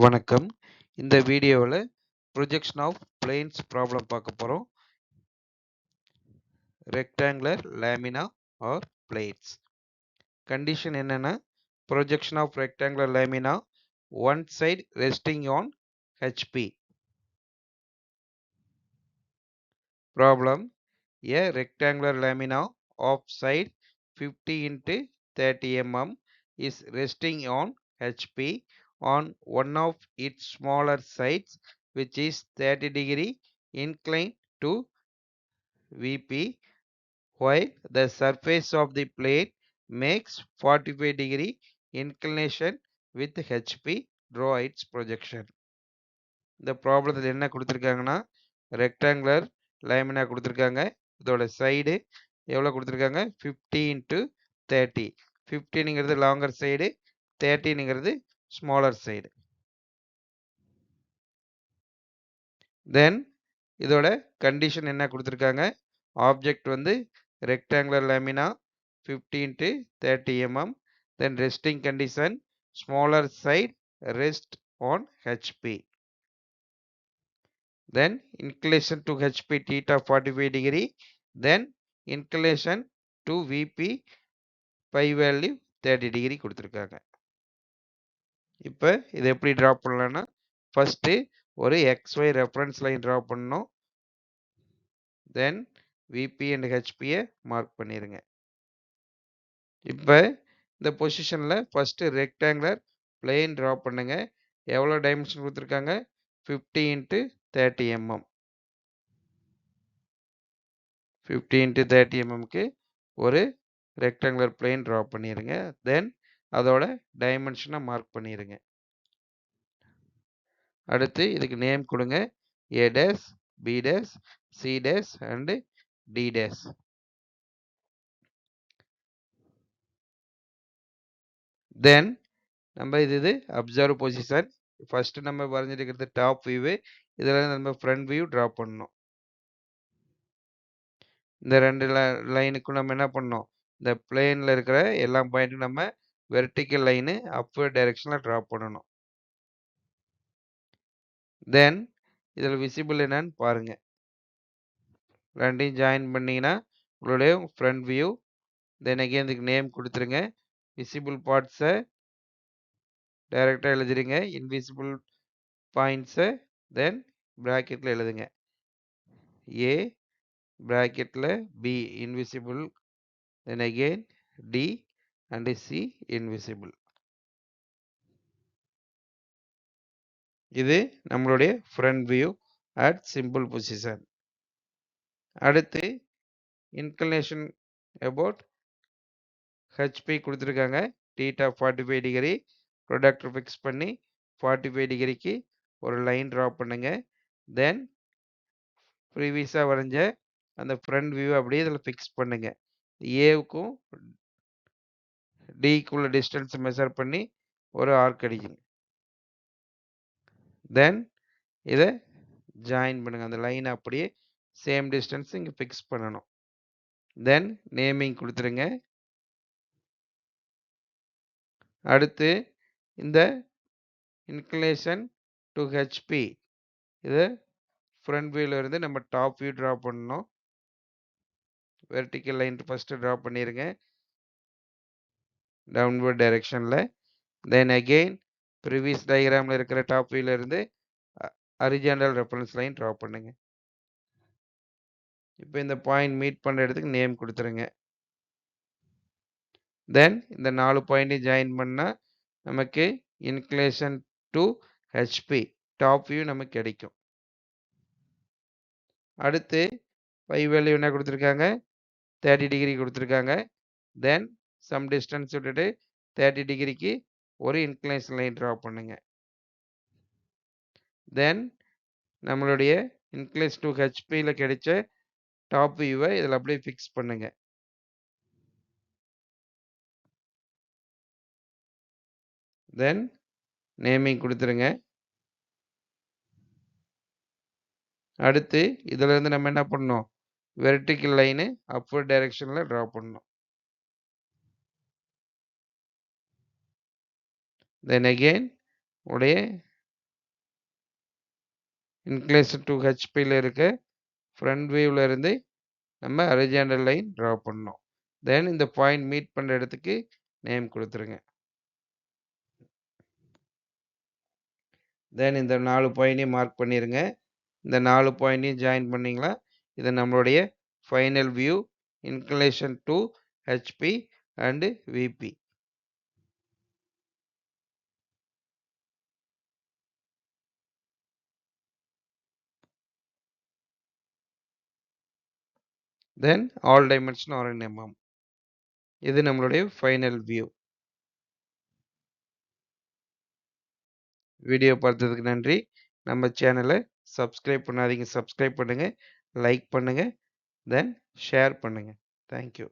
வணக்கம். இந்த வீடியோவில் ப்ரொஜெக்ஷன் ஆஃப் பிளேன்ஸ் ப்ராப்ளம் பார்க்க போகிறோம். Rectangular lamina or plates. Condition என்னன்னா, projection of rectangular lamina one side resting on HP. Problem: a rectangular lamina of side 50 into 30 mm is resting on HP on one of its smaller sides, which is 30° inclined to VP, while the surface of the plate makes 45° inclination with HP. Draw its projection. இந்த ப்ராப்ளத்தில் என்ன கொடுத்துருக்காங்கன்னா, rectangular lamina கொடுத்துருக்காங்க. இதோட side எவ்வளோ கொடுத்துருக்காங்க? 50 into 30. 15ங்கிறது longer side, 30ங்கிறது ஸ்மாலர் சைடு. தென் இதோட கண்டிஷன் என்ன கொடுத்துருக்காங்க? ஆப்ஜெக்ட் வந்து rectangular lamina 50 into 30 mm. Then resting condition smaller side rest on HP. Then inclination to HP theta 45°, then inclination to VP pi value 30° கொடுத்துருக்காங்க. இப்போ இதை எப்படி ட்ரா பண்ணலாம்னா, ஃபர்ஸ்ட் ஒரு XY ரெஃபரன்ஸ் லைன் ட்ரா பண்ணணும். தென் VP அண்ட் ஹெச்பியை மார்க் பண்ணிடுங்க. இப்போ இந்த பொசிஷனில் ஃபர்ஸ்ட் ரெக்டாங்குலர் பிளேன் ட்ரா பண்ணுங்க. எவ்வளோ டைமென்ஷன் கொடுத்துருக்காங்க? 50 into 30 mm. 50 into 30 mmக்கு ஒரு ரெக்டாங்குலர் பிளேன் ட்ரா பண்ணிடுங்க. தென் அதோட டைமென்ஷனை மார்க் பண்ணிடுங்க. அடுத்து இதுக்கு நேம் கொடுங்க. A dash, B dash, C dash and D dash. தென் நம்ம இது அப்சர்வ் பொசிஷன். ஃபர்ஸ்ட் நம்ம வரைஞ்சிருக்கிறது டாப் வியூ. இதில் நம்ம ஃப்ரண்ட் வியூ ட்ரா பண்ணணும். இந்த ரெண்டு லைனுக்கும் நம்ம என்ன பண்ணணும்? இந்த பிளேனில் இருக்கிற எல்லா பாயிண்ட்டும் நம்ம வெர்டிக்கல் லைனு அப்வர்ட் டைரக்ஷனில் ட்ரா பண்ணணும். தென் இதில் விசிபிள் என்னன்னு பாருங்க. ரெண்டையும் ஜாயின் பண்ணிங்கன்னா உங்களுடைய ஃப்ரண்ட் வியூ. தென் அகெயின் இதுக்கு நேம் கொடுத்துருங்க. விசிபிள் பார்ட்ஸை டைரெக்டாக எழுதிடுங்க. இன்விசிபிள் பாயிண்ட்ஸை தென் ப்ராக்கெட்டில் எழுதுங்க. ஏ ப்ராக்கெட்டில் B invisible, then again D and C invisible. இது நம்மளுடைய front view at simple position. அடுத்து இன்க்ளினேஷன் அபவுட் ஹெச்பி கொடுத்துருக்காங்க. தீட்டா 45°. ப்ரொடக்டர் ஃபிக்ஸ் பண்ணி 45°க்கு ஒரு லைன் ட்ரா பண்ணுங்க. தென் ப்ரீவியஸாக வரைஞ்ச அந்த ஃப்ரண்ட் வியூ அப்படியே இதில் ஃபிக்ஸ் பண்ணுங்க. ஏவுக்கும் டிக்குள்ள டிஸ்டன்ஸ் மெஷர் பண்ணி ஒரு ஆர்க் அடிக்குங்க. தென் இதை ஜாயின் பண்ணுங்க. அந்த லைன் அப்படியே சேம் டிஸ்டன்ஸ் இங்கே ஃபிக்ஸ் பண்ணணும். தென் நேமிங் கொடுத்துருங்க. அடுத்து இந்த இன்க்ளினேஷன் டு ஹெச்பி இதை ஃப்ரண்ட் வியூவில் இருந்து நம்ம டாப் வியூ ட்ரா பண்ணணும். வெர்டிக்கல் லைன் ஃபஸ்ட்டு ட்ரா பண்ணிடுங்க டவுன்வர்ட் டைரெக்ஷனில். தென் அகெயின் ப்ரீவியஸ் டயக்ராமில் இருக்கிற டாப் வியூவில் இருந்து ஹரிசாண்டல் ரெஃபரன்ஸ் லைன் ட்ரா பண்ணுங்க. இப்போ இந்த பாயிண்ட் மீட் பண்ணுற இடத்துக்கு நேம் கொடுத்துருங்க. தென் இந்த 4 பாயிண்ட்டையும் ஜாயின் பண்ணால் நமக்கு inclination to HP top view நமக்கு கிடைக்கும். அடுத்து பை வேல்யூ என்ன கொடுத்துருக்காங்க? 30° கொடுத்துருக்காங்க. தென் சம் டிஸ்டன்ஸ் விட்டுட்டு 30°க்கு ஒரு இன்க்ளினேஷன் லைன் ட்ரா பண்ணுங்க. தென் நம்மளுடைய இன்க்ளினேஷன் டு ஹெச்பியில் கிடைச்ச டாப் வியூவை இதில் அப்படியே ஃபிக்ஸ் பண்ணுங்க. தென் நேமிங் கொடுத்துருங்க. அடுத்து இதில் இருந்து நம்ம என்ன பண்ணணும்? வெர்டிக்கல் லைனு அப்வர்ட் டைரெக்ஷனில் ட்ரா பண்ணணும். தென் அகெயின் உடைய இன்க்ளேஷன் டு ஹெச்பியில் இருக்க ஃப்ரண்ட் வியூவில் இருந்து நம்ம ஹரிசாண்டல் லைன் ட்ரா பண்ணோம். தென் இந்த பாயிண்ட் மீட் பண்ணுற இடத்துக்கு நேம் கொடுத்துருங்க. தென் இந்த 4 பாயிண்டையும் மார்க் பண்ணிடுங்க. இந்த 4 பாயிண்டையும் ஜாயின் பண்ணிங்களா, இது நம்மளுடைய final view inclination to HP and VP. Then all dimension are in mm. இது நம்மளுடைய ஃபைனல் வியூ. வீடியோ பார்த்ததுக்கு நன்றி. நம்ம சேனலை சப்ஸ்கிரைப் பண்ணாதீங்க, சப்ஸ்கிரைப் பண்ணுங்க, லைக் பண்ணுங்க, தென் ஷேர் பண்ணுங்க. தேங்க்யூ.